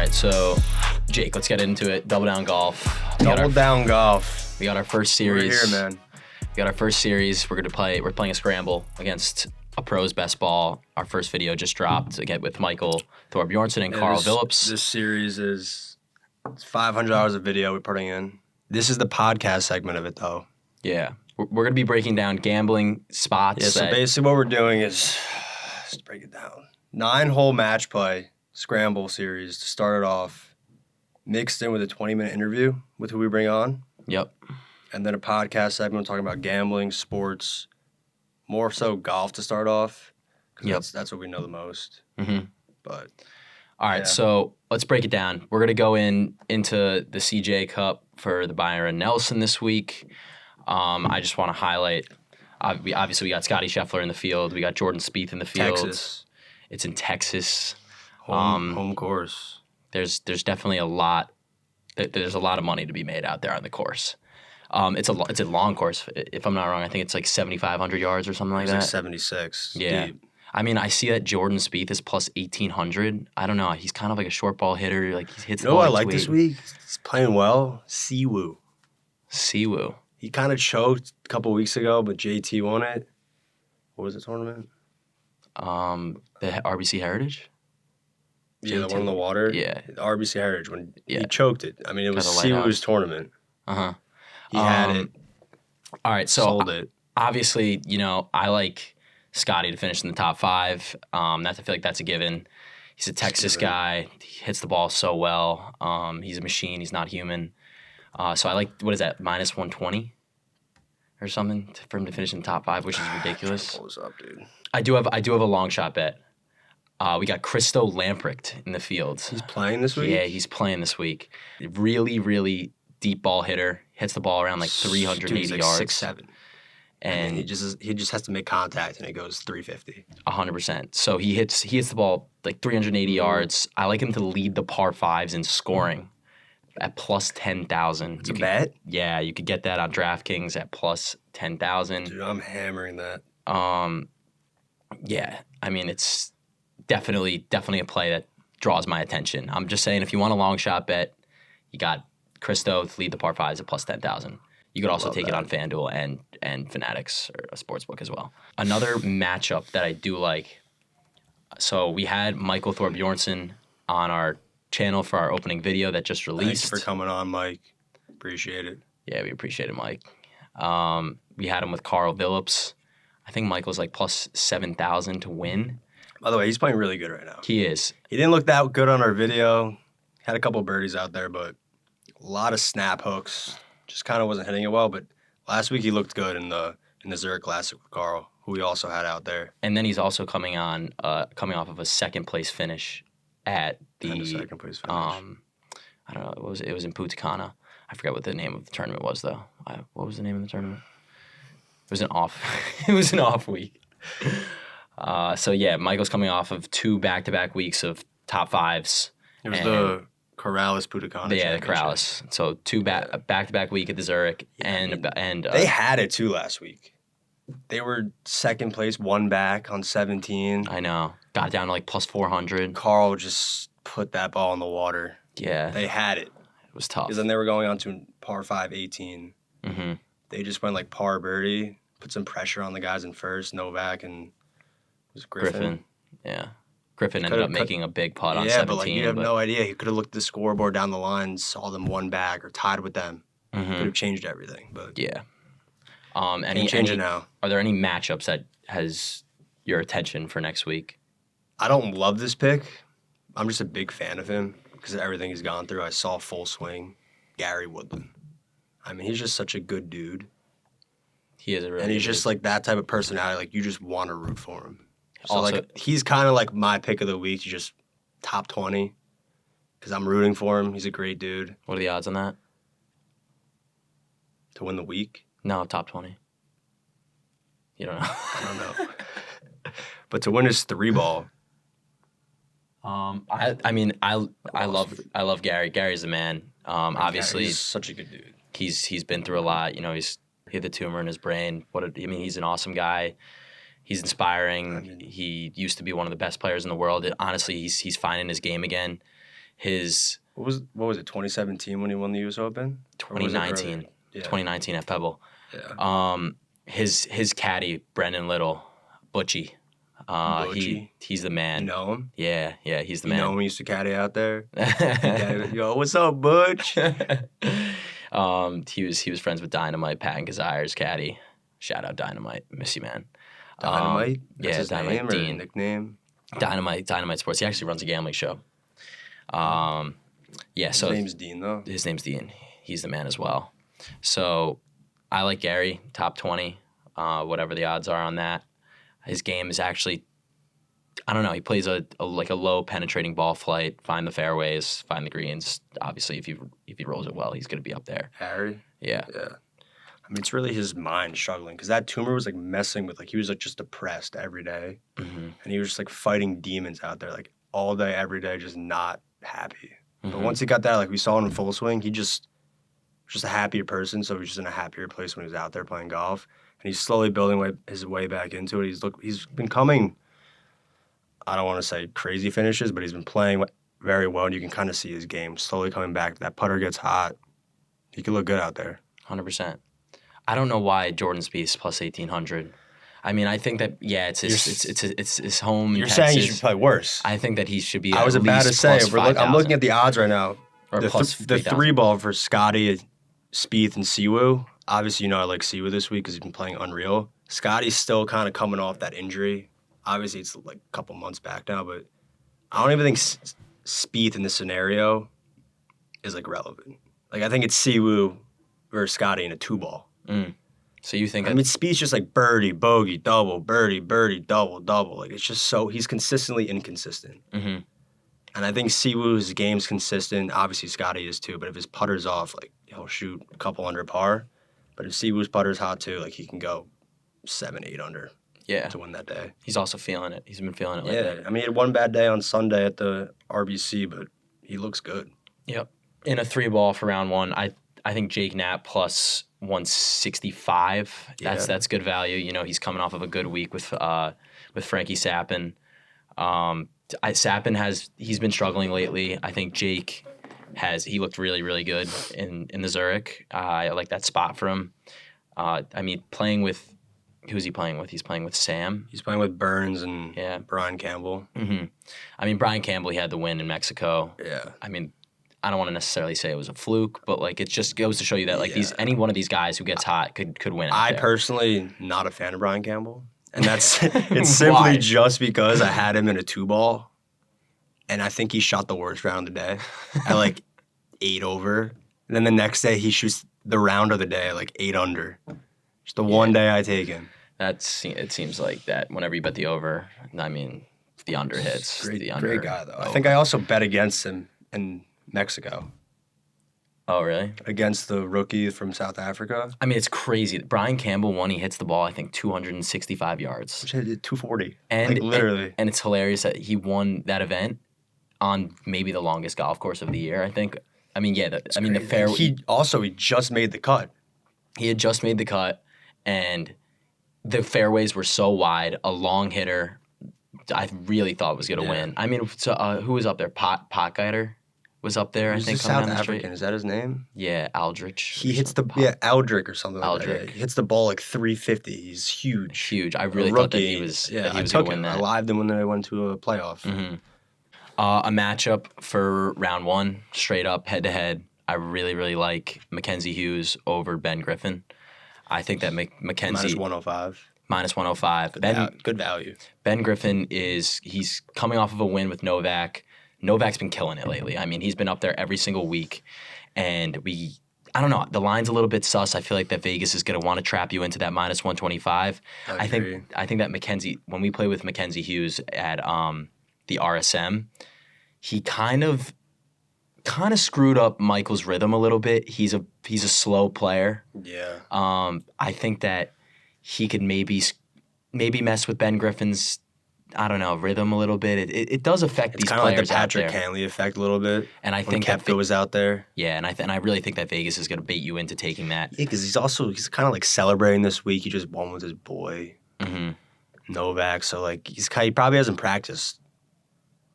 right, so Jake, let's get into it. Double down golf. Double down golf. We got our first series. We're here, man. We got our first series. We're playing a scramble against a pro's best ball. Our first video just dropped again with Michael Thorbjornson and Carl Phillips. This series is $500 of video we're putting in. This is the podcast segment of it, though. Yeah, we're gonna be breaking down gambling spots. Yeah. So basically, what we're doing is let's break it down. 9-hole match play scramble series to start it off, mixed in with a 20-minute interview with who we bring on. Yep. And then a podcast segment talking about gambling, sports, more so golf to start off. Yep. That's what we know the most. Mm-hmm. But all right, so let's break it down. We're gonna go into the CJ Cup for the Byron Nelson this week. I just want to highlight. We got Scotty Scheffler in the field. We got Jordan Spieth in the field. Texas. It's in Texas. Home course. There's definitely a lot. There's a lot of money to be made out there on the course. It's a long course. If I'm not wrong, I think it's like 7,500 yards or something like that. It's like 76. Yeah. Deep. I mean, I see that Jordan Spieth is plus 1,800. I don't know. He's kind of like a short ball hitter. Like he hits. You know what I like this week? He's playing well. Siwoo. He kind of choked a couple weeks ago, but JT won it. What was the tournament? The RBC Heritage. Yeah, the one in the water. Yeah, the RBC Heritage when yeah. he choked it. I mean, it was Kinda Siwoo's tournament. He had it. All right, so sold it. Obviously, I like Scotty to finish in the top 5. I feel like that's a given. He's a Texas guy. He hits the ball so well. He's a machine. He's not human. So I like, what is that, minus 120 or something for him to finish in the top 5, which is ridiculous. Pull this up, dude. I do have a long shot bet. We got Christo Lamprecht in the field. He's playing this week? Yeah, he's playing this week. Really, really deep ball hitter. Hits the ball around like 380 Dude, he's like yards. 6'7". And he just has to make contact and it goes 350. 100%. So he hits the ball like 380 yards. I like him to lead the par 5s in scoring at plus 10,000. It's a bet? Yeah, you could get that on DraftKings at plus 10,000. Dude, I'm hammering that. Yeah, I mean, it's definitely a play that draws my attention. I'm just saying, if you want a long shot bet, you got Christo to lead the par 5s at plus 10,000. You could also take it on FanDuel and Fanatics or a sportsbook as well. Another matchup that I do like. So we had Michael Thorbjornson on our channel for our opening video that just released. Thanks for coming on, Mike. Appreciate it. Yeah, we appreciate it, Mike. We had him with Carl Phillips. I think Michael's like plus 7,000 to win. By the way, he's playing really good right now. He is. He didn't look that good on our video. Had a couple birdies out there, but a lot of snap hooks. Just kind of wasn't hitting it well. But last week he looked good in the Zurich Classic with Carl, who we also had out there. And then he's also coming off of a second place finish at the second place finish. I don't know. It was in Punta I forget what the name of the tournament was though. What was the name of the tournament? It was an off week. So yeah, Michael's coming off of 2 back-to-back weeks of top 5s. It was the Corrales Punta Cana. Yeah, the Corrales. So 2 back-to-back week at the Zurich, and they had it too last week. They were second place, 1 back on 17. I know. Got down to like plus 400. Carl just put that ball in the water. Yeah, they had it. It was tough. Because then they were going on to par 5, 18. Mm-hmm. They just went like par birdie, put some pressure on the guys in first, Novak, and it was Griffin. Yeah. Griffin ended up making a big putt on 17. Yeah, but like you have no idea. He could have looked at the scoreboard down the line, saw them 1 back or tied with them. Mm-hmm. Could have changed everything. But yeah. Change it now. Are there any matchups that has your attention for next week? I don't love this pick. I'm just a big fan of him because of everything he's gone through. I saw full swing. Gary Woodland. I mean, he's just such a good dude. He is a really and he's good just dude. like that type of personality. Like you just want to root for him. So Also, like he's kind of like my pick of the week. He's just top 20 because I'm rooting for him. He's a great dude. What are the odds on that? To win the week? No, top 20. You don't know. I don't know. But to win his 3-ball. I mean, I love Gary. Gary's the man. Obviously, he's such a good dude. He's been through a lot. He had the tumor in his brain. He's an awesome guy. He's inspiring. He used to be one of the best players in the world. Honestly, he's finding his game again. What was it? 2017 when he won the U.S. Open. 2019, Yeah. 2019 at Pebble. Yeah. His caddy Brendan Little, Butchie. Butchie? He's the man. You know him? Yeah, he's the You man. know him? He used to caddy out there. Yo, what's up, Butch? He was friends with Dynamite, Patton Kazire's caddy. Shout out Dynamite, miss you, man. Dynamite? That's his Dynamite name Dean. or nickname? Dynamite Sports. He actually runs a gambling show. His name's Dean, though. His name's Dean. He's the man as well. So I like Gary, top 20, whatever the odds are on that. His game is actually, I don't know, he plays a low penetrating ball flight, find the fairways, find the greens. Obviously, if he rolls it well, he's going to be up there. Harry? Yeah. Yeah. I mean, it's really his mind struggling because that tumor was like messing with, like, he was like just depressed every day. Mm-hmm. And he was just like fighting demons out there, like all day, every day, just not happy. Mm-hmm. But once he got that, like we saw him in full swing, he just a happier person. So he's just in a happier place when he's out there playing golf. And he's slowly building his way back into it. He's been coming, I don't want to say crazy finishes, but he's been playing very well. And you can kind of see his game slowly coming back. That putter gets hot. He could look good out there. 100%. I don't know why Jordan Spieth's plus 1,800. I mean, I think that it's his home. You're in saying he Texas. should play worse. I think that he should be. I was about to say, I'm looking at the odds right now. Or the plus the 3-ball for Scotty, Spieth, and Siwoo. Obviously, I like Siwoo this week because he's been playing unreal. Scotty's still kind of coming off that injury. Obviously, it's like a couple months back now, but I don't even think Spieth in this scenario is like relevant. Like I think it's Siwoo versus Scotty in a 2-ball. So you think? I mean, Spieth's just like birdie, bogey, double, birdie, birdie, double, double. Like it's just he's consistently inconsistent. Mm-hmm. And I think Siwoo's game's consistent. Obviously, Scotty is too. But if his putter's off, like he'll shoot a couple under par. But if Siwoo's putter's hot too, like he can go 7, 8 under. Yeah. To win that day. He's also feeling it. He's been feeling it lately. Yeah. I mean, he had one bad day on Sunday at the RBC, but he looks good. Yep. In a 3-ball for round one, I think Jake Knapp plus 165. That's good value. He's coming off of a good week with Frankie Sappin. Sappin he's been struggling lately. I think Jake he looked really, really good in the Zurich. I like that spot for him. I mean, playing with who's he playing with? He's playing with Sam. He's playing with Burns and Brian Campbell. Mm-hmm. I mean, Brian Campbell, he had the win in Mexico. Yeah. I mean, I don't want to necessarily say it was a fluke, but like it just goes to show you that like any one of these guys who gets hot could win. I personally not a fan of Brian Campbell, and that's it's simply just because I had him in a 2-ball, and I think he shot the worst round of the day at like 8 over. And then the next day he shoots the round of the day at like 8 under. Just the one day I take him. It seems like that whenever you bet the over. I mean, the under hits. Great guy though. Over. I think I also bet against him in Mexico. Oh, really? Against the rookie from South Africa. I mean, it's crazy. Brian Campbell won. He hits the ball, I think, 265 yards. Which hit 240. And like, literally. And it's hilarious that he won that event on maybe the longest golf course of the year, I think. I mean, the fairway. He just made the cut. He had just made the cut, and the fairways were so wide. A long hitter, I really thought was going to win. I mean, so, who was up there? Potgieter was up there, I think. South African, is that his name? Yeah, Aldrich. He hits Aldrich or something like that. Aldrich. Yeah, he hits the ball like 350. He's huge. Huge. I really thought that he was going to win that. I lived him when they went to a playoff. Mm-hmm. A matchup for round one, straight up, head-to-head. I really, really like Mackenzie Hughes over Ben Griffin. I think that Mackenzie... Minus 105. Good value. Ben Griffin he's coming off of a win with Novak. Novak's been killing it lately. I mean, he's been up there every single week. And I don't know, the line's a little bit sus. I feel like that Vegas is going to want to trap you into that minus 125. I think that Mackenzie, when we play with Mackenzie Hughes at the RSM, he kind of screwed up Michael's rhythm a little bit. He's a slow player. Yeah. I think that he could maybe mess with Ben Griffin's, I don't know, rhythm a little bit. It does affect these players out there. It's kind of like the Patrick Cantley effect a little bit. And I think Koepka was out there. Yeah, and I really think that Vegas is going to bait you into taking that. Yeah, because he's kind of like celebrating this week. He just won with his boy, Novak. So like he probably hasn't practiced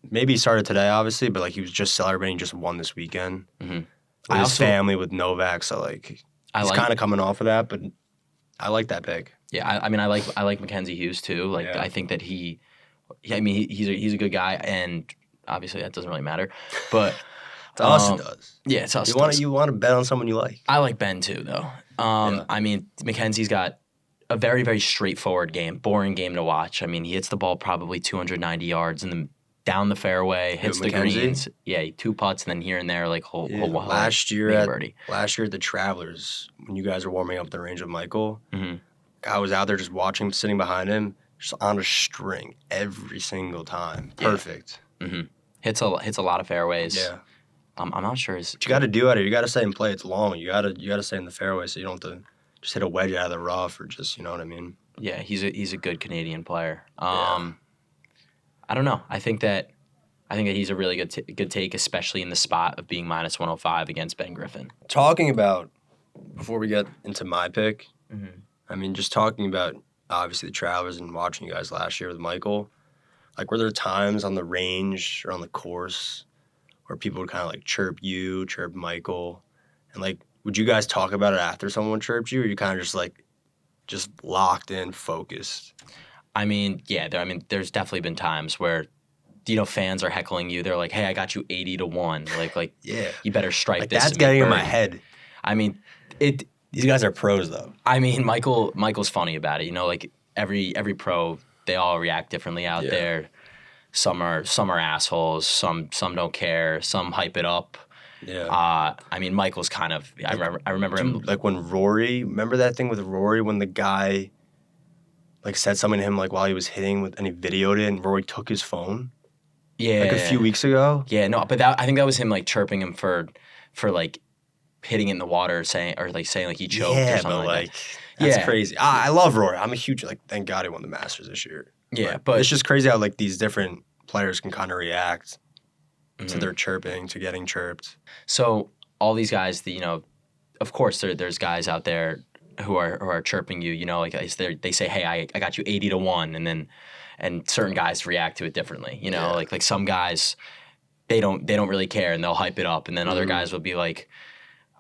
maybe he started today, obviously, but like he was just celebrating, just won this weekend. Mm-hmm. With his family with Novak, so like he's kind of coming off of that, but I like that pick. Yeah, I mean, I like Mackenzie Hughes too. Like, I think that he's a good guy, and obviously that doesn't really matter, but to us it does. Yeah, it's us. You want to bet on someone you like. I like Ben too, though. I mean, Mackenzie's got a very, very straightforward game, boring game to watch. I mean, he hits the ball probably 290 yards and then down the fairway, hits the greens. Yeah, 2 putts, and then here and there, like last year at the Travelers, when you guys were warming up the range with Michael, I was out there just watching him, sitting behind him, just on a string every single time. Perfect. Yeah. Mm-hmm. Hits a lot of fairways. Yeah. I'm not sure. But you got to do it. You got to stay and play. It's long. You got to stay in the fairway, so you don't have to just hit a wedge out of the rough or just, you know what I mean. Yeah, he's a good Canadian player. I don't know. I think that he's a really good take, especially in the spot of being minus 105 against Ben Griffin. Talking about, before we get into my pick, I mean, just talking about obviously the Travelers and watching you guys last year with Michael, like were there times on the range or on the course where people would kind of like chirp Michael, and like would you guys talk about it after someone chirped you, or you kind of just locked in, focused? I mean, yeah. There's definitely been times where, fans are heckling you. They're like, "Hey, I got you 80 to 1. Like, yeah, you better strike this." That's getting in my head. I mean, these guys are pros, though. I mean, Michael's funny about it. Like every pro, they all react differently out there. Some are assholes. Some don't care. Some hype it up. Yeah. I mean, Michael's kind of. I remember him. Like when Rory. Remember that thing with Rory when the guy, like, said something to him like while he was hitting and he videoed it, and Rory took his phone. Yeah. Like a few weeks ago. Yeah. No, but I think that was him like chirping him for like hitting it in the water, saying like he choked or something like that. That's crazy. I love Rory. I'm a huge thank God he won the Masters this year. Yeah, but it's just crazy how like these different players can kind of react to their chirping, to getting chirped. So all these guys, of course there's guys out there who are chirping you. Like they say, "Hey, I got you 80 to 1," and certain guys react to it differently. Like some guys, they don't really care and they'll hype it up, and then other guys will be like,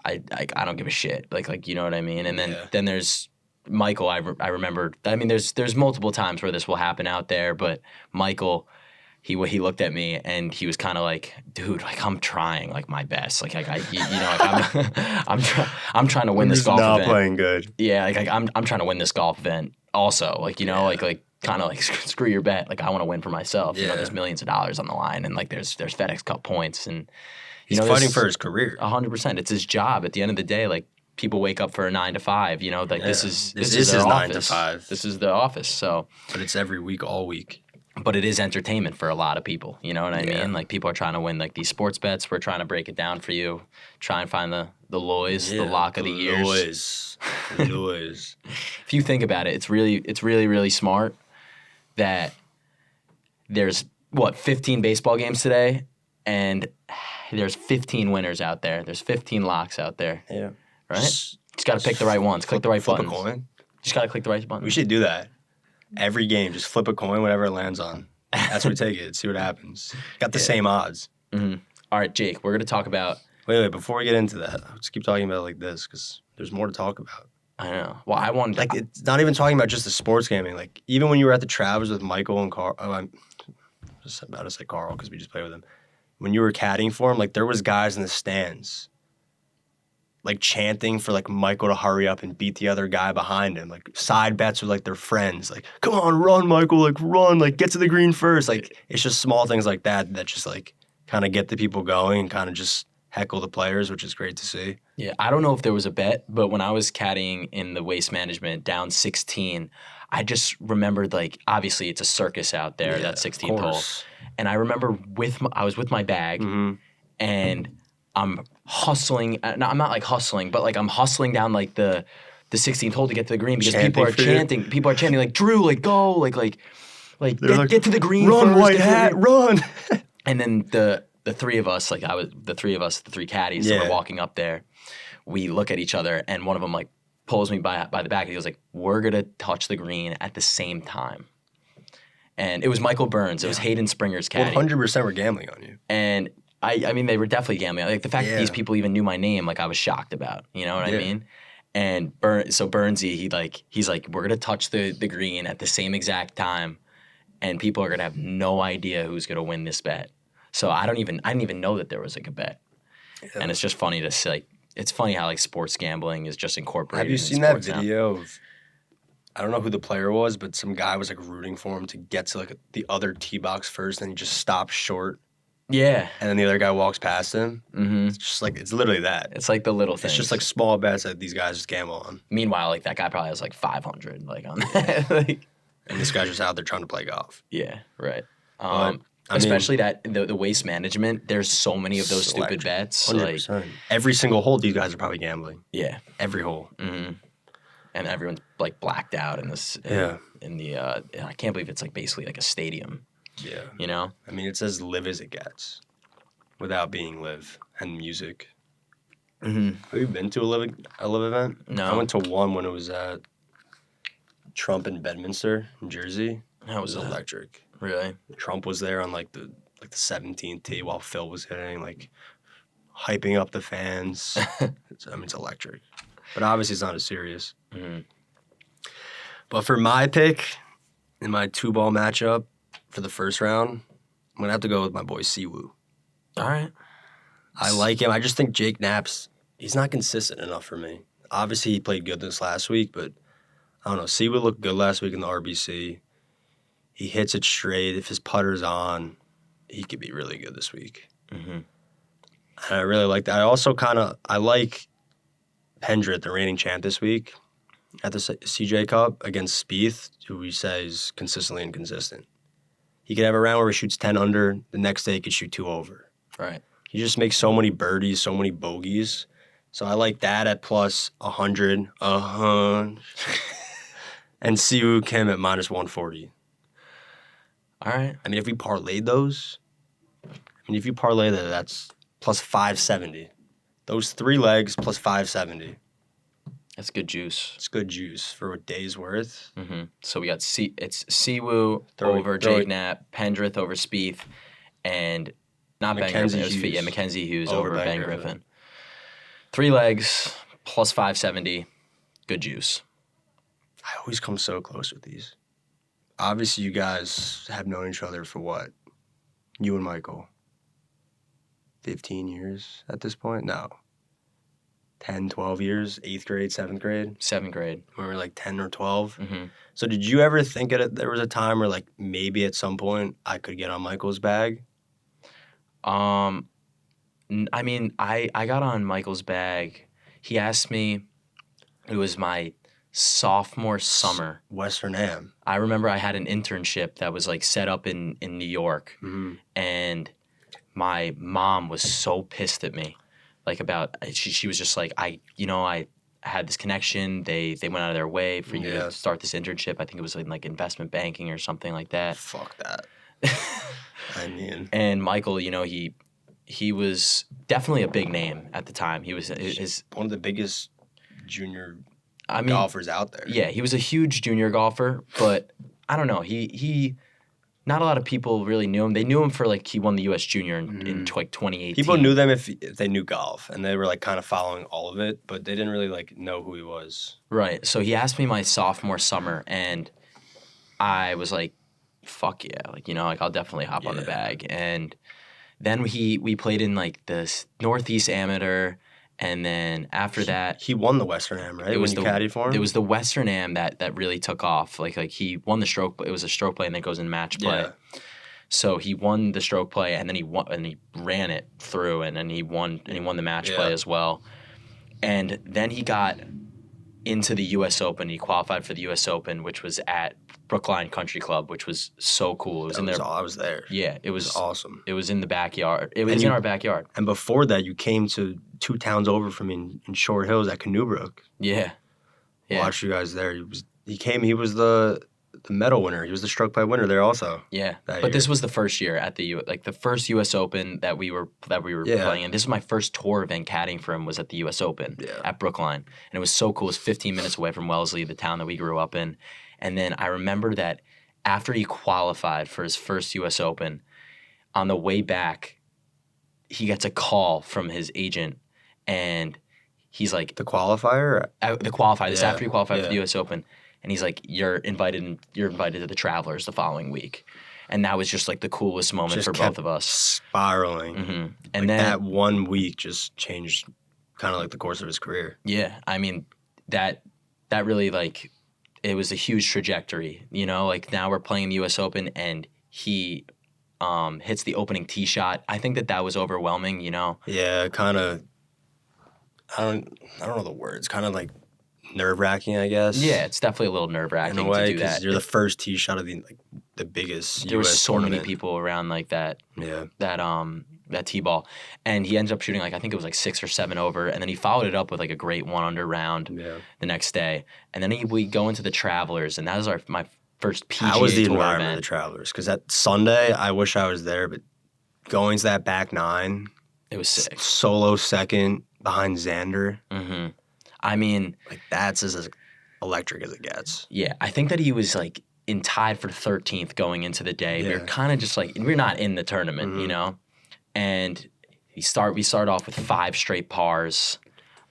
I don't give a shit. Like you know what I mean? And then there's Michael. I remember. I mean, there's multiple times where this will happen out there, but Michael, he looked at me and he was kind of like, "Dude, like I'm trying like my best. Like I'm trying to win this golf event. Not playing good. Yeah, like I'm trying to win this golf event also. Like like kind of like screw your bet. Like I want to win for myself. There's millions of dollars on the line, and like there's FedEx Cup points, and he's fighting for his career. 100%. It's his job. At the end of the day, like people wake up for a 9 to 5. Like this is his 9 to 5. This is the office. So, but it's every week, all week. But it is entertainment for a lot of people. You know what I mean? Like people are trying to win like these sports bets. We're trying to break it down for you. Try and find the loys, the lock of the years. Loys. If you think about it, it's really, really smart that there's 15 baseball games today, and there's 15 winners out there. There's 15 locks out there. Yeah. Right? Just got to pick the right ones. Click the right buttons. Flip a coin. Just got to click the right buttons. We should do that. Every game, just flip a coin, whatever it lands on. That's what we take it. See what happens. Got the same odds. Mm-hmm. All right, Jake, we're going to talk about... Wait, before we get into that, let's keep talking about it like this, because there's more to talk about. I know. Well, I wanted to... Like, it's not even talking about just the sports gaming. Like, even when you were at the Travers with Michael and Carl... Oh, I'm just about to say Carl, because we just played with him. When you were caddying for him, like, there was guys in the stands like chanting for like Michael to hurry up and beat the other guy behind him, like side bets with like their friends, like, come on, run, Michael, like run, like get to the green first. Like it's just small things like that just like kind of get the people going and kind of just heckle the players, which is great to see. Yeah, I don't know if there was a bet, but when I was caddying in the Waste Management down 16, I just remembered like obviously it's a circus out there, that 16th hole. And I remember I was with my bag and I'm hustling. No, I'm not like hustling, but like I'm hustling down like the 16th hole to get to the green because people are chanting. People are chanting like Drew, like go, like get to the green. Run, first, white hat, run. And then the three of us, like the three caddies that were walking up there. We look at each other, and one of them like pulls me by the back. And he goes like, "We're gonna touch the green at the same time." And it was Michael Burns. It was Hayden Springer's caddy. 100% were gambling on you. And I mean, they were definitely gambling. Like the fact that Yeah. these people even knew my name, like I was shocked about. You know what I Yeah. mean? And so Burnsy, he's like, we're gonna touch the green at the same exact time, and people are gonna have no idea who's gonna win this bet. So I didn't even know that there was like a bet. Yeah. And it's just funny to see, like, it's funny how like sports gambling is just incorporated. Have you in seen that sports now. video of, I don't know who the player was, but some guy was like rooting for him to get to like the other tee box first, and he just stops short, Yeah. and then the other guy walks past him. Mm-hmm. It's just like, it's literally that. It's like the little things. It's just like small bets that these guys just gamble on. Meanwhile, like that guy probably has like 500 like on that. Like, And this guy's just out there trying to play golf. yeah, right. I mean, Especially that the waste management. There's so many of those stupid bets. 100%. Like, Every single hole, these guys are probably gambling. yeah. Every hole. Mm-hmm. And everyone's like blacked out in this. Yeah. In the I can't believe it's like basically like a stadium. Yeah. You know. I mean, it's as live as it gets, without being live and music. Mm-hmm. Have you been to a live event? No. I went to one when it was at Trump in Bedminster, New Jersey. How It was was that? electric. Really? Trump was there on like the 17th tee while Phil was hitting, like hyping up the fans. It's electric. But obviously it's not as serious. Mm-hmm. But for my pick in my 2-ball matchup for the first round, I'm going to have to go with my boy Siwoo. All right. I like him. I just think Jake Knapp's, he's not consistent enough for me. Obviously, he played good this last week, but I don't know. Siwoo looked good last week in the RBC. He hits it straight. If his putter's on, he could be really good this week. Mm-hmm. And I really like that. I like Pendrith, the reigning champ this week, at the CJ Cup against Spieth, who we say is consistently inconsistent. He could have a round where he shoots 10 under. The next day, he could shoot 2 over. Right. He just makes so many birdies, so many bogeys. So I like that at plus 100. And Siwoo Kim at minus 140. All right. I mean, if we parlayed those, if you parlay that, that's plus 570. Those 3 legs plus 570. That's good juice. It's good juice for a day's worth. Mm-hmm. So we got it's Siwoo Throw over it- Jake Knapp, Pendrith over Spieth, and not Ben Mackenzie Griffin. It was, Hughes. Mackenzie Hughes Over over Ben Ben Griffin. Griffin. 3 legs plus 570. Good juice. I always come so close with these. Obviously, you guys have known each other for what? You and Michael. 15 years at this point? No. 10, 12 years? 8th grade, 7th grade? 7th grade. When we were like 10 or 12? Mm-hmm. So did you ever think there was a time where like maybe at some point I could get on Michael's bag? I mean, I got on Michael's bag. He asked me. It was my sophomore summer. Western Am. I remember I had an internship that was like set up in New York, Mm-hmm. and my mom was so pissed at me, like about she was just like I had this connection. They went out of their way for you Yeah. to start this internship. I think it was in like investment banking or something like that. Fuck that. I mean, And Michael, he was definitely a big name at the time. He was his. one of the biggest junior I mean, golfers out there. yeah, he was a huge junior golfer, but I don't know. He not a lot of people really knew him. They knew him for like he won the U.S. Junior in like 2018. People knew them if they knew golf, and they were like kind of following all of it, but they didn't really like know who he was. Right. So he asked me my sophomore summer, and I was like, "Fuck yeah!" Like I'll definitely hop on the Yeah. bag. And then we played in like this Northeast Amateur, and then after that, He won the Western Am, right? It was when you the- caddied for him. it was the Western Am that really took off. Like he won the stroke. It was a stroke play, and then goes in match play. Yeah. So he won the stroke play, and then he ran it through, and then he won the match play Yeah. as well. And then he got into the U.S. Open. He qualified for the U.S. Open, which was at Brookline Country Club, which was so cool. It was in there. I was there. Yeah, it was Awesome. It was in the backyard. It was in our backyard. And before that, you came to 2 towns over from me in Short Hills at Canoebrook. Yeah. Yeah. Watched you guys there. He was the medal winner. He was the stroke play winner there also. Yeah, that but this year. was the first year at the the first U.S. Open that we were Yeah. playing in. This was my first tour event caddying for him was at the U.S. Open Yeah. at Brookline, and it was so cool. It was 15 minutes away from Wellesley, the town that we grew up in, and then I remember that after he qualified for his first U.S. Open, on the way back, he gets a call from his agent, and he's like, The qualifier? the qualifier. This Yeah, after he qualified for the yeah. U.S. Open, and he's like, you're invited to the Travelers the following week, and that was just like the coolest moment Just for kept both of us. spiraling. And Like, then that 1 week just changed kind of like the course of his career. yeah, I mean that really like it was a huge trajectory. You know, like now we're playing the U.S. Open, and he hits the opening tee shot. I think that was overwhelming. You know. Yeah, kind of. I don't know the words. Kind of like nerve-wracking, I guess. Yeah, it's definitely a little nerve in wracking a way to do because that. you're the first tee shot of the biggest. There was US so many tournament. people around like that. Yeah. That tee ball, and he ended up shooting like I think it was like 6 or 7 over, and then he followed it up with like a great 1 under round Yeah. the next day, and then we go into the Travelers, and that was my first PGA How was the Tour environment of event. the Travelers? Because that Sunday, I wish I was there, but going to that back 9, It was sick. solo second behind Xander, I mean, like that's as electric as it gets. yeah, I think that he was like tied for 13th going into the day. We Yeah. were kind of just like we're not in the tournament, you know, and we start off with 5 straight pars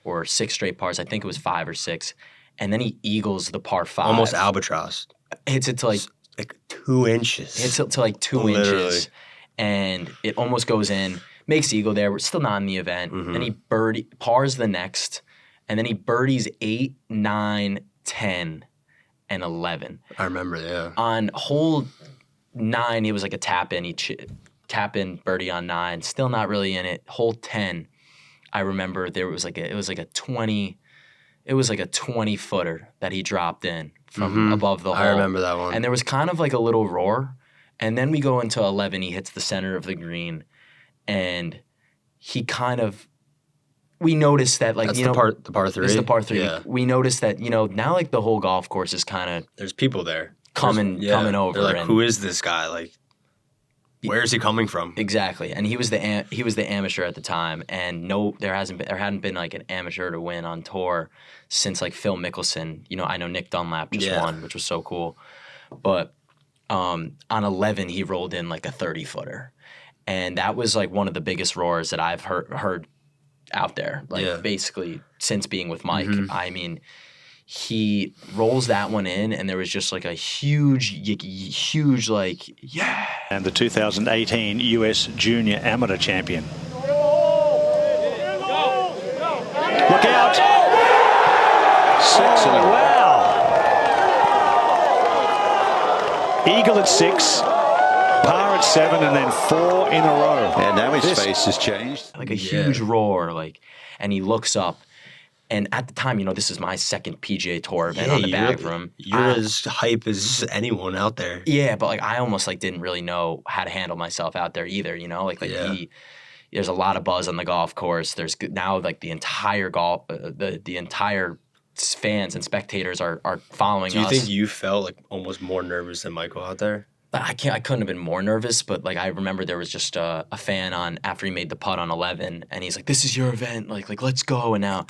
or 6 straight pars. I think it was 5 or 6, and then he eagles the par 5. Almost albatross. Hits it to like 2 inches. hits it to like 2 Literally. inches, and it almost goes in. Makes eagle there. We're still not in the event. Then he pars the next, and then he birdies 8, 9, 10, and 11. I remember, yeah. On hole 9, he was like a tap in. Tap in birdie on 9. Still not really in it. Hole 10, I remember it was like a 20 footer that he dropped in from above the hole. I remember that one. And there was kind of like a little roar. And then we go into 11. He hits the center of the green, and he kind of. We noticed that, like, That's you know, the par 3. it's the par 3. Yeah. We noticed that, you know, now like the whole golf course is kind of There's people there. coming over. They're like, and, who is this guy? Like, where is he coming from? Exactly, and he was the amateur at the time, and there hadn't been like an amateur to win on tour since like Phil Mickelson. You know, I know Nick Dunlap just won, which was so cool, but on 11 he rolled in like a 30-footer, and that was like one of the biggest roars that I've heard out there. Like basically since being with Mike, I mean. He rolls that one in, and there was just like a huge like, yeah. And the 2018 US Junior Amateur Champion. Look out! 6 in a row. Wow! Eagle at 6, par at 7, and then 4 in a row. And now his face has changed. Like a huge roar, like, and he looks up. And at the time, you know, this is my second PGA Tour event on the bag room. You're as hype as anyone out there. Yeah, but like I almost like didn't really know how to handle myself out there either. You know, like there's a lot of buzz on the golf course. There's now like the entire the entire fans and spectators are following us. Do you think you felt like almost more nervous than Michael out there? I couldn't have been more nervous, but like I remember there was just a fan on after he made the putt on 11, and he's like, "This is your event, like let's go." And now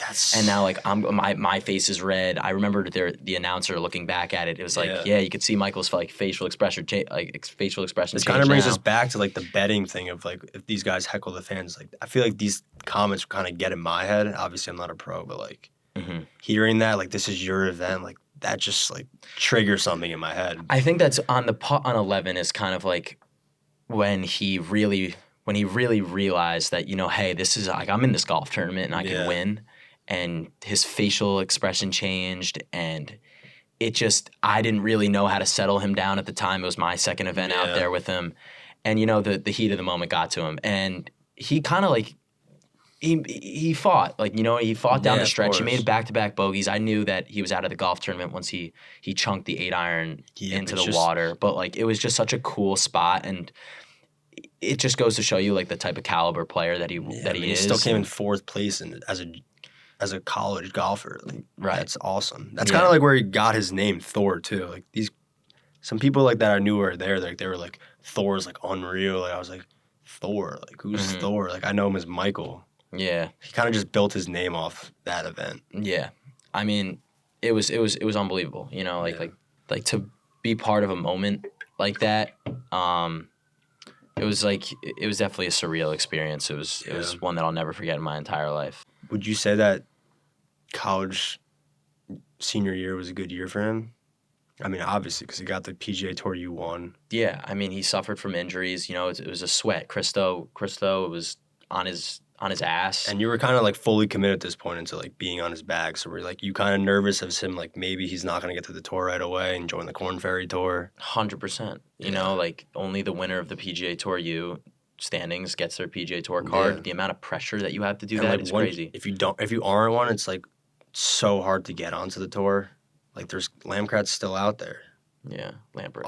like my face is red. I remember the announcer looking back at it. It was like, you could see Michael's like facial expression change. This kind of brings us back to like the betting thing of like if these guys heckle the fans. Like I feel like these comments kind of get in my head. Obviously, I'm not a pro, but like hearing that, like this is your event, like. That just like triggers something in my head. I think that's on the putt on 11 is kind of like when he really realized that, you know, hey, this is like I'm in this golf tournament and I can win, and his facial expression changed, and it just I didn't really know how to settle him down at the time. It was my second event out there with him, and you know the heat of the moment got to him, and he kind of like. He fought, like, you know, he fought down the stretch. He made back-to-back bogeys. I knew that he was out of the golf tournament once he chunked the 8-iron into the water. But, like, it was just such a cool spot, and it just goes to show you, like, the type of caliber player that he is. He still came in 4th place as a college golfer. Like, right. That's awesome. That's kind of like where he got his name, Thor, too. Like, some people like that I knew were there. Like, they were like, Thor's, like, unreal. Like, I was like, Thor? Like, who's Thor? Like, I know him as Michael. Yeah, he kind of just built his name off that event. Yeah, I mean, it was unbelievable. You know, like be part of a moment like that. It was definitely a surreal experience. It was one that I'll never forget in my entire life. Would you say that college senior year was a good year for him? I mean, obviously, because he got the PGA Tour you won. Yeah, I mean, he suffered from injuries. It was a sweat. Christo was on his ass. And you were kind of like fully committed at this point into like being on his back. So were like you kind of nervous as him like maybe he's not going to get to the tour right away and join the Corn Ferry Tour? 100%. You know, like only the winner of the PGA Tour U standings gets their PGA Tour card. Yeah. The amount of pressure that you have to do And that like is crazy. If you aren't one, it's like so hard to get onto the tour. Like there's Lamcrat's still out there. Yeah, Lamprick.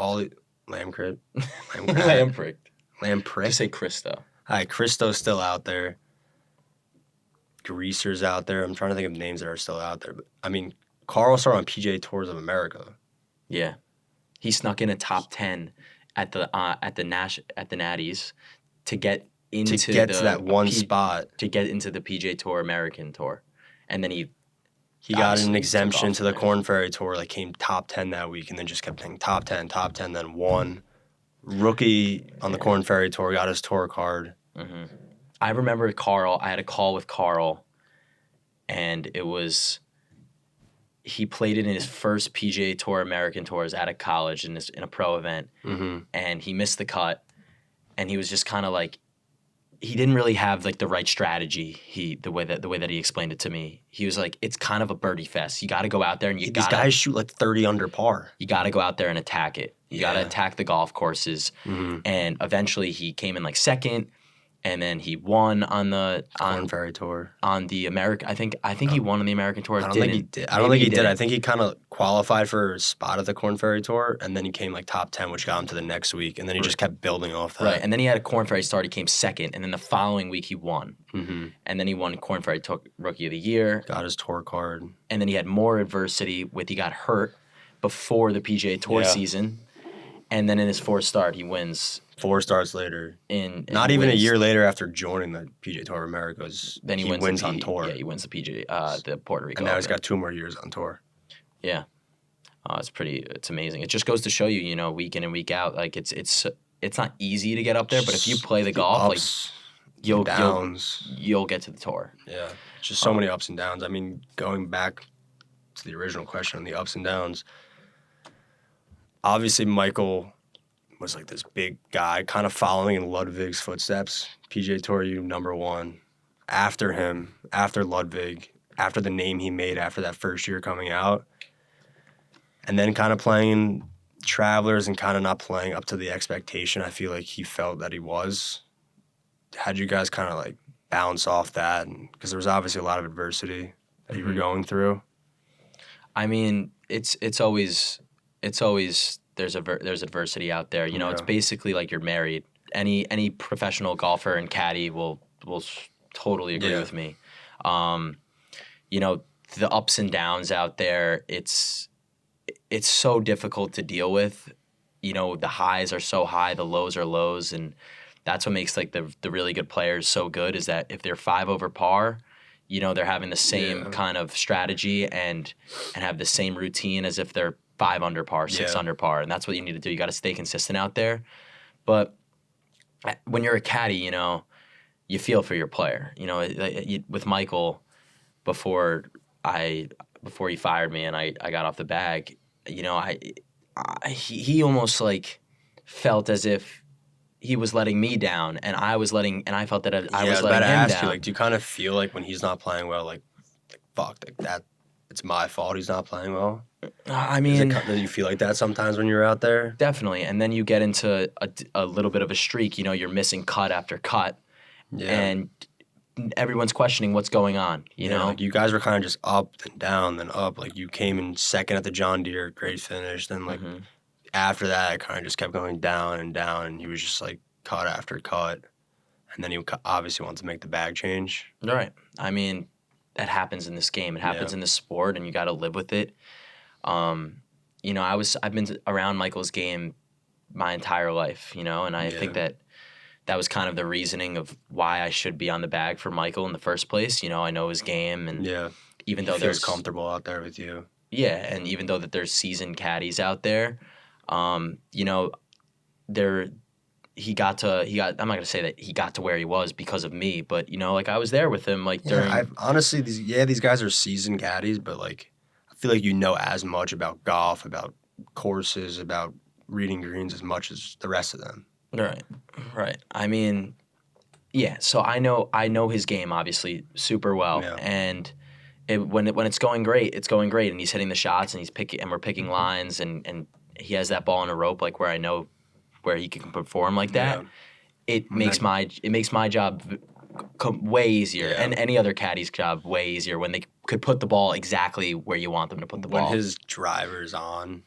Lamcrat. Lamprick. Lamprick. Just say Christo. Hi, Christo's still out there. Greaser's out there. I'm trying to think of names that are still out there. But I mean, Carl started on PGA Tours of America. Yeah, he snuck in a top 10 at the Natties to get into to that one spot to get into the PGA Tour American Tour, and then he got an exemption to the there. Corn Ferry Tour. Like came top 10 that week, and then just kept saying top 10, then won. Rookie on the Corn Ferry Tour got his tour card. Mm-hmm. I remember Carl. I had a call with Carl, and he played it in his first PGA Tour American Tours at a college in a pro event, and he missed the cut, and he was just kind of like, he didn't really have like the right strategy. The way that he explained it to me, he was like, it's kind of a birdie fest. You got to go out there and these guys shoot like 30 under par. You got to go out there and attack it. You got to attack the golf courses, and eventually he came in like second. And then he won on the Corn Ferry Tour. On the American, I think he won on the American Tour. I don't think he did. I don't think he did. I think he kind of qualified for a spot at the Corn Ferry Tour, and then he came like top 10, which got him to the next week, and then he just kept building off that. Right, and then he had a Corn Ferry start. He came second, and then the following week he won, and then he won Corn Ferry Rookie of the Year. Got his tour card, and then he had more adversity with he got hurt before the PGA Tour season, and then in his fourth start he wins. 4 starts later, not even a year later after joining the PGA Tour of Americas, then he wins on tour. Yeah, he wins the PGA, the Puerto Rico. And now he's got 2 more years on tour. Yeah, it's amazing. It just goes to show you, week in and week out, like it's not easy to get up there, but if you play the golf, ups, like you'll get to the tour. Yeah, just so many ups and downs. I mean, going back to the original question on the ups and downs, obviously Michael was like this big guy kind of following in Ludwig's footsteps. PGA Tour U #1. After him, after Ludwig, after the name he made after that first year coming out. And then kind of playing Travelers and kind of not playing up to the expectation I feel like he felt that he was. How'd you guys kind of like bounce off that? Because there was obviously a lot of adversity that you were going through. I mean, it's always there's adversity out there. It's basically like you're married. Any professional golfer and caddy will totally agree with me. The ups and downs out there, it's so difficult to deal with. The highs are so high, the lows are lows, and that's what makes like the really good players so good is that if they're 5 over par, they're having the same kind of strategy and have the same routine as if they're 5 under par, 6 under par, and that's what you need to do. You got to stay consistent out there. But when you're a caddy, you feel for your player. With Michael, before he fired me and I got off the bag, he almost like felt as if he was letting me down, and I felt that I was letting him down. Like, do you kind of feel like when he's not playing well, like fuck, like that, it's my fault he's not playing well? I mean, do you feel like that sometimes when you're out there? Definitely, and then you get into a little bit of a streak. You're missing cut after cut, and everyone's questioning what's going on. You know, like you guys were kind of just up then down then up. Like you came in second at the John Deere, great finish. Then like after that, it kind of just kept going down and down, and he was just like cut after cut, and then he obviously wants to make the bag change. Right. I mean, that happens in this game. It happens in this sport, and you got to live with it. I've been around Michael's game my entire life, and I think that was kind of the reasoning of why I should be on the bag for Michael in the first place. I know his game, and even though he feels comfortable out there with you. Yeah, and even though that there's seasoned caddies out there, You know, he got. I'm not gonna say that he got to where he was because of me, but you know, like I was there with him, like during. Honestly, these guys are seasoned caddies, but like I feel like you know as much about golf, about courses, about reading greens as much as the rest of them. Right. I mean, yeah. So I know his game obviously super well, Yeah. and when it's going great, it's going great, and he's hitting the shots, and we're picking lines, and he has that ball in a rope, like where I know where he can perform like that. Yeah. It makes my job way easier, Yeah. and any other caddy's job way easier when they could put the ball exactly where you want them to put the ball. When his driver's on,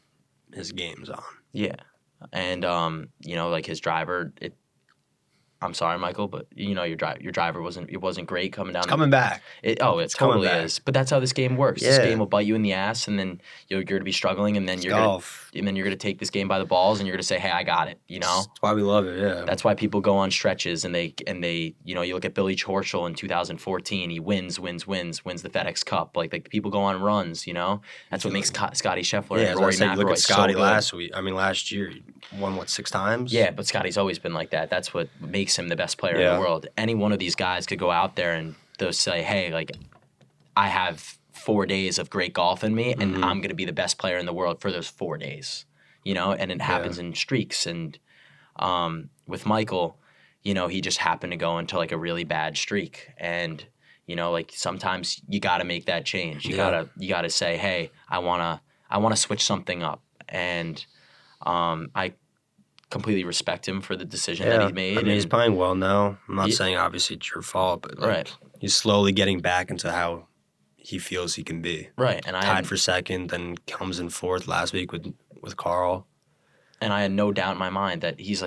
his game's on. Yeah, and you know, like his driver. I'm sorry, Michael, but you know your driver wasn't great coming down. It's coming back. It totally is. But that's how this game works. Yeah. This game will bite you in the ass, and then you're going to be struggling, and then you're going to take this game by the balls, and you're going to say, "Hey, I got it." You know. That's why we love it. Yeah. That's why people go on stretches, and they you know, you look at Billy Horschel in 2014. He wins the FedEx Cup. Like people go on runs. You know, that's what makes Scotty Scheffler and Rory McIlroy look at Scotty so good. last year, he won 6 times. Yeah, but Scotty's always been like that. That's what makes him the best player in the world. Any one of these guys could go out there and they'll say, "Hey, like I have 4 days of great golf in me, and I'm going to be the best player in the world for those 4 days." You know, and it happens in streaks. And with Michael, you know, he just happened to go into like a really bad streak, and you know, like sometimes you got to make that change. You gotta say, "Hey, I wanna switch something up," and I completely respect him for the decision that he made. I mean, he's playing well now. I'm not saying obviously it's your fault, but like, he's slowly getting back into how he feels he can be. Right, and tied for second, then comes in fourth last week with Carl. And I had no doubt in my mind that he's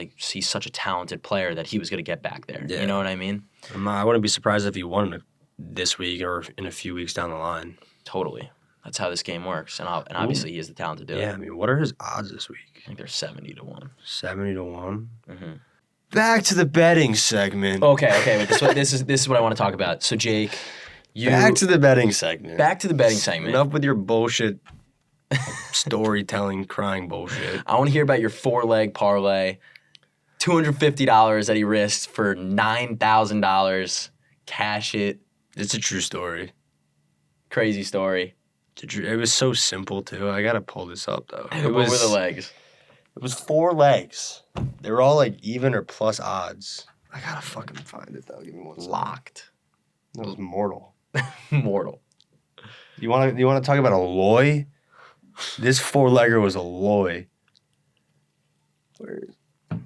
such a talented player that he was going to get back there. Yeah. You know what I mean? I wouldn't be surprised if he won it this week or in a few weeks down the line. Totally. That's how this game works, and obviously he has the talent to do it. Yeah, I mean, what are his odds this week? I think they're 70-1. 70-1. Mm-hmm. Back to the betting segment. Okay. But this is what I want to talk about. So Jake, back to the betting segment. Back to the betting segment. Enough with your bullshit, storytelling, crying bullshit. I want to hear about your 4-leg parlay, $250 that he risked for $9,000. Cash it. It's a true story. Crazy story. It was so simple, too. I got to pull this up, though. What were the legs? It was 4 legs. They were all, like, even or plus odds. I got to fucking find it, though. Give me 1 second. Locked. That was mortal. Mortal. You want to talk about a loy? This 4-legger was a loy. Where is it?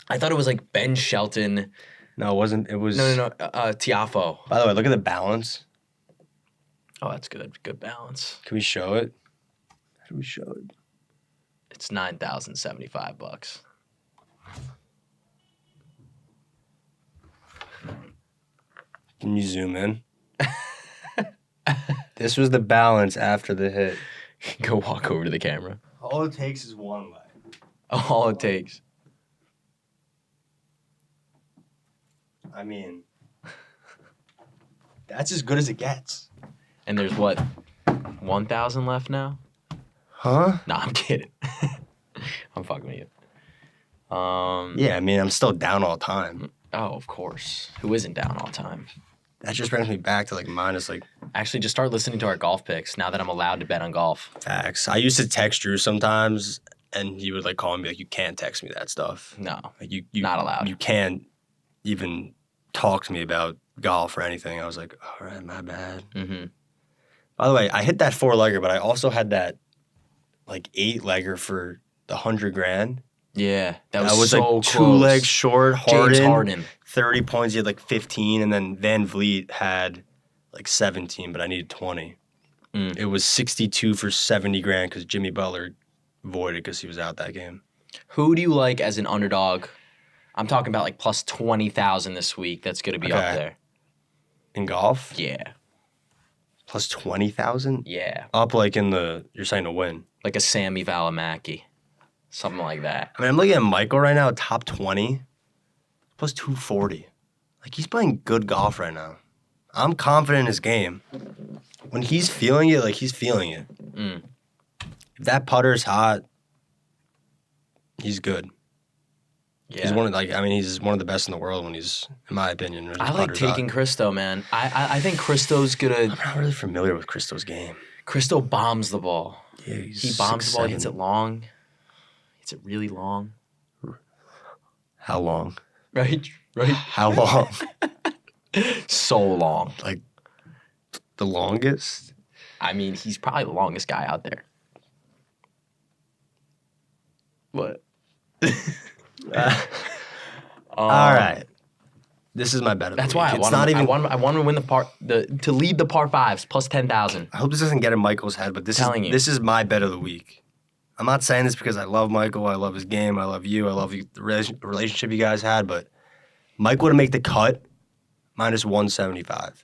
I thought it was like Ben Shelton. No, it wasn't. It was... No. Tiafo. By the way, look at the balance. Oh, that's good. Good balance. Can we show it? How do we show it? It's $9,075. Can you zoom in? This was the balance after the hit. Go walk over to the camera. All it takes is 1 leg. All it takes. I mean, that's as good as it gets. And there's what, 1,000 left now? Huh? No, I'm kidding. I'm fucking with you. Yeah, I mean, I'm still down all time. Oh, of course. Who isn't down all time? That just brings me back to like minus like. Actually, just start listening to our golf picks now that I'm allowed to bet on golf. Facts. I used to text Drew sometimes, and he would like call me like, "You can't text me that stuff." No, like you not allowed. You can't even talk to me about golf or anything. I was like, "All right, my bad." Mm-hmm. By the way, I hit that 4-legger, but I also had that like 8-legger for the $100,000. Yeah, that was so like close. 2 legs short. James Harden. 30 points. He had like 15, and then Van Vliet had like 17, but I needed 20. It was 62 for $70,000 because Jimmy Butler voided because he was out that game. Who do you like as an underdog? I'm talking about like plus 20,000 this week. That's going to be up there. In golf? Yeah. Plus 20,000? Yeah. Up like in the, you're saying to win. Like a Sammy Valimaki. Something like that. I mean, I'm looking at Michael right now, top 20, plus 240. Like, he's playing good golf right now. I'm confident in his game. When he's feeling it, like, he's feeling it. If that putter's hot, He's good. Yeah. He's one of he's one of the best in the world when he's, in my opinion. I like taking Cristo, man. I think Cristo's gonna. I'm not really familiar with Cristo's game. Cristo bombs the ball. Yeah, He bombs the ball. He hits it long. Hits it really long. How long? Right. How long? So long. Like the longest? I mean, he's probably the longest guy out there. What? All right. This is my bet of the That's week. why It's not even. I want to win to lead the par fives plus 10,000. I hope this doesn't get in Michael's head, but this is my bet of the week. I'm not saying this because I love Michael. I love his game. I love you. I love the relationship you guys had. But Michael to make the cut, minus 175.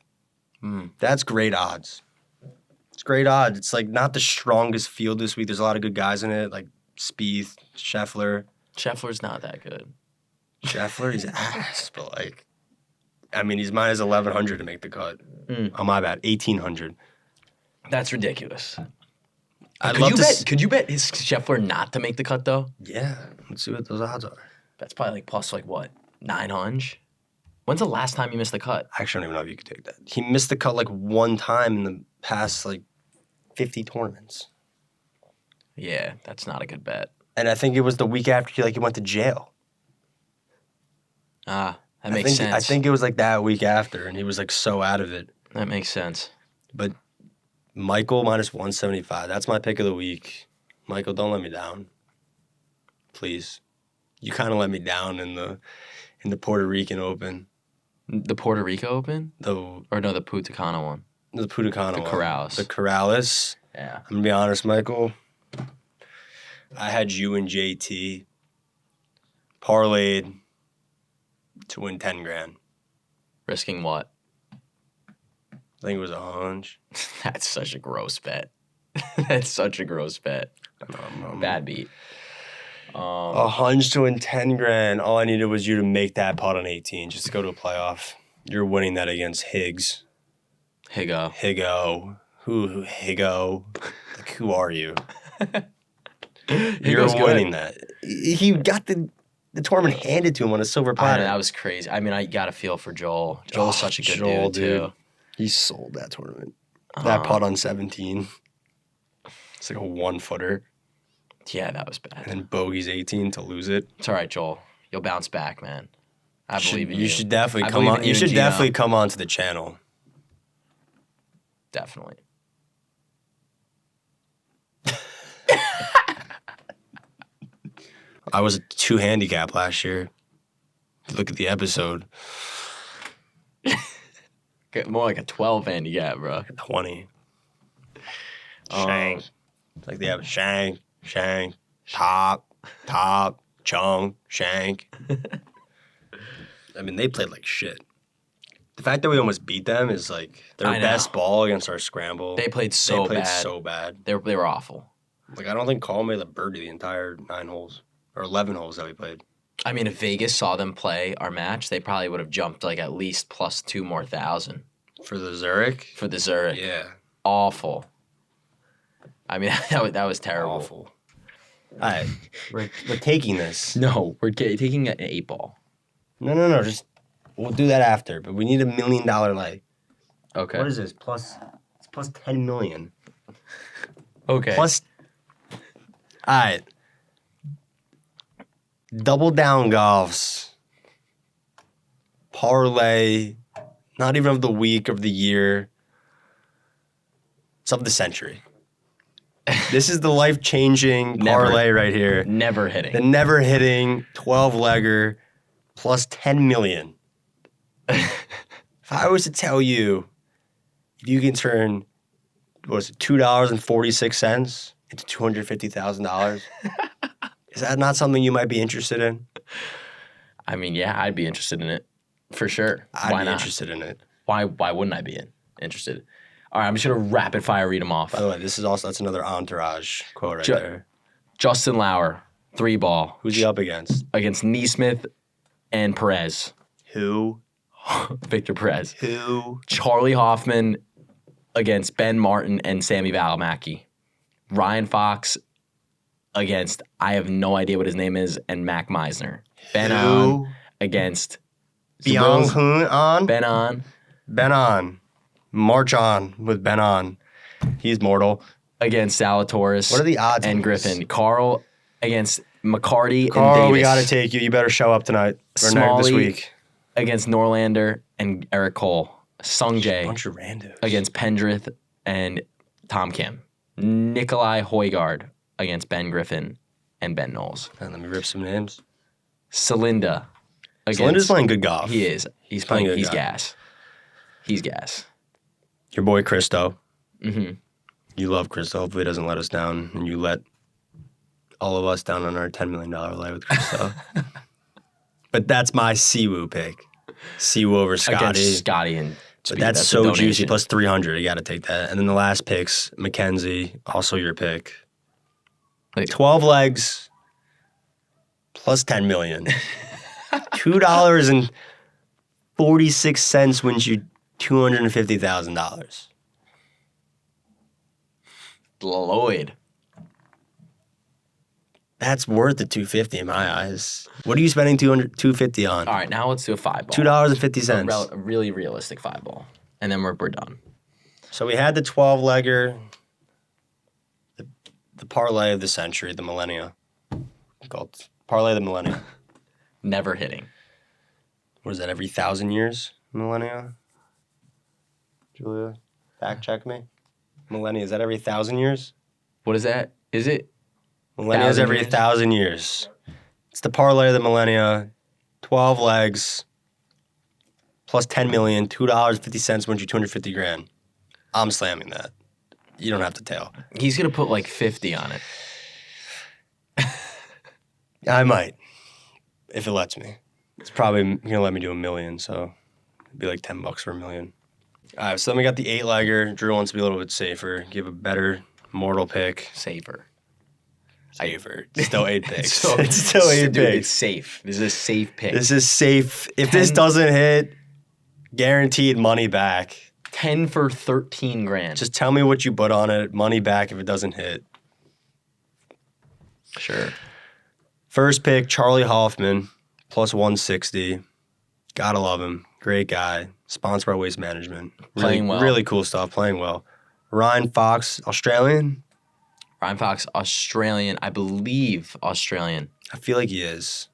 That's great odds. It's great odds. It's like not the strongest field this week. There's a lot of good guys in it, like Spieth, Scheffler. Scheffler's not that good. Scheffler, he's ass, but like, I mean, he's minus 1,100 to make the cut. On my bad, 1,800. That's ridiculous. Could you bet his Scheffler not to make the cut though? Yeah, let's see what those odds are. That's probably like plus like what 900. When's the last time you missed the cut? I actually don't even know if you could take that. He missed the cut like one time in the past like 50 tournaments. Yeah, that's not a good bet. And I think it was the week after he went to jail. That makes sense. I think it was like that week after, and he was like so out of it. That makes sense. But Michael minus 175. That's my pick of the week. Michael, don't let me down, please. You kind of let me down in the Puerto Rican Open. The Puerto Rico Open? The Punta Cana one. The Punta Cana one. Corrales. The Corrales. Yeah. I'm going to be honest, Michael. I had you and JT parlayed to win 10 grand. Risking what? I think it was a hunch. That's such a gross bet. That's such a gross bet. Bad beat. A hunch to win 10 grand. All I needed was you to make that putt on 18 just to go to a playoff. You're winning that against Higgo. Who Higgo? Like, who are you? You're winning that. He got the tournament handed to him on a silver platter. That was crazy. I mean, I got a feel for Joel. Joel's such a good dude, too. He sold that tournament. That putt on 17. It's like a 1-footer. Yeah, that was bad. And then bogey's 18 to lose it. It's all right, Joel. You'll bounce back, man. I believe in you. You should definitely come on. You should definitely come on to the channel. Definitely. I was a 2 handicap last year. If you look at the episode. More like a 12 handicap, bro. 20. Shank. It's like they have shank, top, chung, shank. I mean, they played like shit. The fact that we almost beat them is like their best ball against our scramble. They played so bad. They were awful. Like, I don't think Carl made a birdie the entire 9 holes. Or 11 holes that we played. I mean, if Vegas saw them play our match, they probably would have jumped like at least plus 2,000 more. For the Zurich? For the Zurich. Yeah. Awful. I mean, that was terrible. Awful. All right. We're taking this. No, we're taking an 8-ball. No. Just we'll do that after. But we need $1 million leg. Okay. What is this? It's plus 10 million. Okay. Plus. All right. Double down golfs. Parlay. Not even of the week, of the year. It's of the century. This is the life-changing parlay right here. Never hitting. The never hitting 12-legger plus 10 million. If I was to tell you, if you can turn, what was it, $2.46 into $250,000, is that not something you might be interested in? I mean, yeah, I'd be interested in it for sure. I'd be interested in it. Why wouldn't I be interested? All right, I'm just gonna rapid fire read them off. By the way, that's another Entourage quote right there. Justin Lauer, 3-ball. Who's he up against? Against Neesmith and Perez. Who? Victor Perez. Who? Charlie Hoffman against Ben Martin and Sammy Valimaki. Ryan Fox against, I have no idea what his name is, and Mac Meisner. Ben Who? On against Byung Hoon on. Ben On Ben on. March on with Ben on. He's mortal. against Zalatoris. What are the odds and on this? Griffin. Carl against McCarty and Carl, Davis. we got to take you. You better show up tonight. Or this Smalley week. against Norlander and Eric Cole. Sung Jae Bunch of randos. against Pendrith and Tom Kim. Nikolai Højgaard against Ben Griffin and Ben Knowles. And let me rip some names. Celinda against... Celinda's playing good golf. He is. He's playing playing. good He's golf. gas. He's gas. Your boy Christo. Mm-hmm. You love Christo. Hopefully he doesn't let us down. And you let all of us down on our $10 million lay with Christo. But that's my Siwoo pick. Siwoo over Scotty. Against Scotty and But Speed. that's a so donation. juicy. Plus 300. You got to take that. And then the last picks, Mackenzie, also your pick. Like, 12 legs plus 10 million. $2.46 wins you $250,000. Lloyd. That's worth the $250 in my eyes. What are you spending $250 on? All right, now let's do a 5 ball. $2.50. A really realistic 5 ball. And then we're done. So we had the 12-legger, the parlay of the century, the millennia. Called parlay of the millennia. Never hitting. What is that, every 1,000 years? Millennia? Julia, fact check me. Millennia, is that every 1,000 years? What is that? Is it? Millennia is 1,000 every years? 1,000 years. It's the parlay of the millennia. 12 legs plus 10 million. $2.50 wins you 250 grand. I'm slamming that. You don't have to tail. He's going to put like 50 on it. I might, if it lets me. It's probably gonna let me do $1 million, so it'd be like $10 for $1 million. All right, so then we got the 8-legger. Drew wants to be a little bit safer, give a better mortal pick. Safer. Safer. Still 8 picks. So- It's still 8 Dude, it's picks. safe. This is a safe pick. This is safe. If this 10 doesn't hit, guaranteed money back. 10 for 13 grand. Just tell me what you put on it. Money back if it doesn't hit. Sure. First pick, Charlie Hoffman, plus 160. Gotta love him. Great guy. Sponsored by Waste Management. Really, Playing well. Really cool stuff. Playing well. Ryan Fox, Australian? Ryan Fox, Australian. I believe Australian. I feel like he is.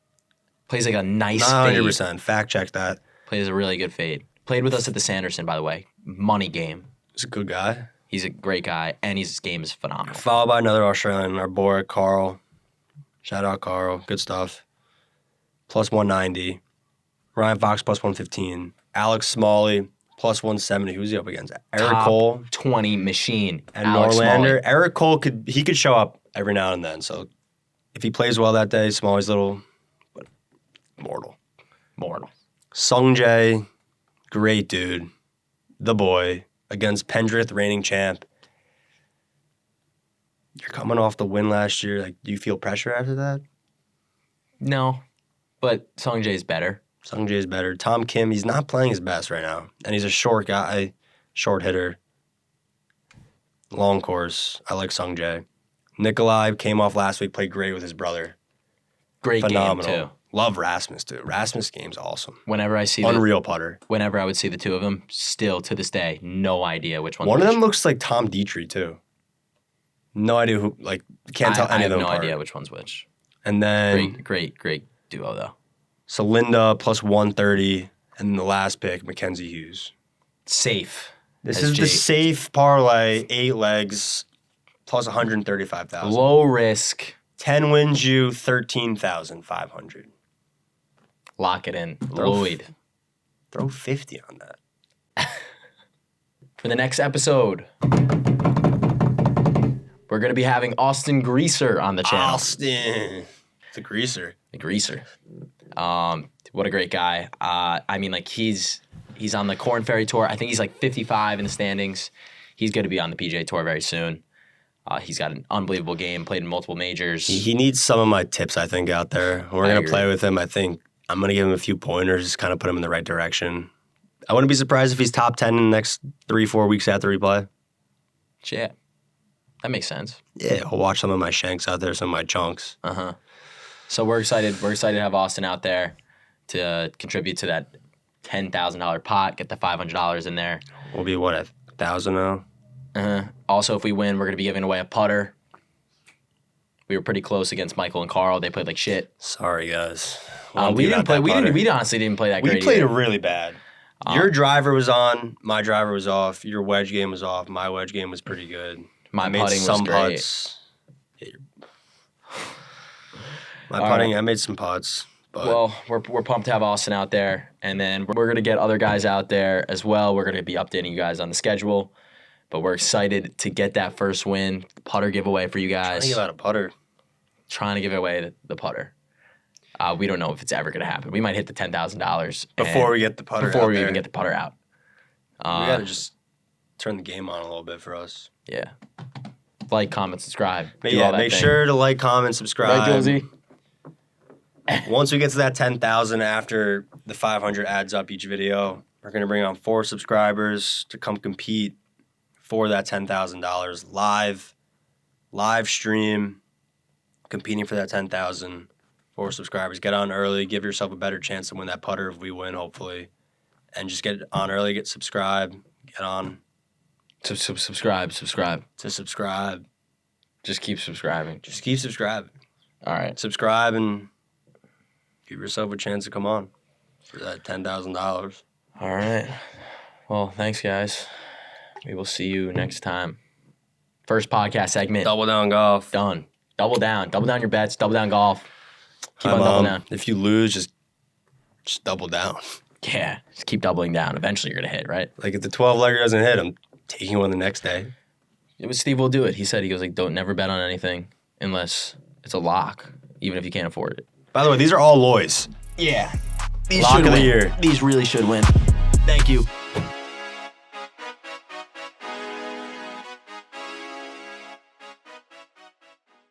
Plays like a nice Not fade. 100%. Fact check that. Plays a really good fade. Played with us at the Sanderson, by the way. Money game. He's a good guy. He's a great guy, and his game is phenomenal. Followed by another Australian, our boy, Carl. Shout out, Carl. Good stuff. Plus 190. Ryan Fox, plus 115. Alex Smalley, plus 170. Who's he up against? Eric Top Cole 20 machine. and Alex Norlander. Smalley. Eric Cole could show up every now and then. So if he plays well that day, Smalley's little, but mortal. Mortal. Sung Jae, great dude. The boy against Pendrith, reigning champ. You're coming off the win last year. Like, do you feel pressure after that? No, but Sung Jae's better. Sung Jae's better. Tom Kim, he's not playing his best right now. And he's a short guy, short hitter. Long course. I like Sung Jae. Nikolai came off last week, played great with his brother. Great Phenomenal. game, too. Love Rasmus, too. Rasmus' game's awesome. Whenever I see Unreal putter. whenever I would see the two of them, still to this day, no idea which one. One of them looks like Tom Dietrich, too. No idea who, like, can't tell any I of them have no apart. idea which one's which. And then Great duo, though. Celinda plus 130. And then the last pick, Mackenzie Hughes. Safe. This as is the Jake. safe parlay, 8 legs, plus 135,000. Low risk. 10 wins you 13,500. Lock it in. Throw- Lloyd. Throw 50 on that. For the next episode, we're going to be having Austin Greaser on the channel. Austin. The greaser. The Greaser. What a great guy. I mean, like, he's on the Corn Ferry Tour. I think he's like 55 in the standings. He's going to be on the PGA Tour very soon. He's got an unbelievable game, played in multiple majors. He needs some of my tips, I think, out there. We're I going to agree. play with him. I think I'm going to give him a few pointers, kind of put him in the right direction. I wouldn't be surprised if he's top 10 in the next 3-4 weeks after we play. Shit. That makes sense. Yeah, I'll watch some of my shanks out there, some of my chunks. So we're excited. We're excited to have Austin out there to contribute to that $10,000 pot. Get the $500 in there. We'll be what, 1,000 now? Also, if we win, we're gonna be giving away a putter. We were pretty close against Michael and Carl. They played like shit. Sorry, guys. We didn't play. We honestly didn't play that great. We played either. really bad. Your driver was on. My driver was off. Your wedge game was off. My wedge game was pretty good. My putting was great. Putts. My putting, I made some putts. But Well, we're pumped to have Austin out there, and then we're gonna get other guys out there as well. We're gonna be updating you guys on the schedule, but we're excited to get that first win, putter giveaway for you guys. trying to give out a putter. Trying to give away the putter. We don't know if it's ever gonna happen. We might hit the $10,000 Before we get the putter before out we there. even get the putter out. We gotta just turn the game on a little bit for us. Yeah. Like, comment, subscribe. But do yeah, all that make thing. sure to like, comment, subscribe. Right, Josie? Once we get to that 10,000 after the 500 adds up each video, we're going to bring on 4 subscribers to come compete for that $10,000 live stream, competing for that 10,000. 4 subscribers. Get on early. Give yourself a better chance to win that putter if we win, hopefully. And just get on early, get subscribed, get on Subscribe. to subscribe. Just keep subscribing. Just keep subscribing. All right. Subscribe and give yourself a chance to come on for that $10,000. All right. Well, thanks, guys. We will see you next time. First podcast segment. Double down golf. Done. Double down. Double down your bets. Double down golf. Keep Hi, on doubling Mom. down. If you lose, just double down. Yeah. Just keep doubling down. Eventually you're going to hit, right? Like if the 12-legger doesn't hit, I'm taking one the next day. It was Steve will do it. He said, he goes like, don't never bet on anything unless it's a lock, even if you can't afford it. By the way, these are all Loys. Yeah. These Lock should of the win. year. These really should win. Thank you.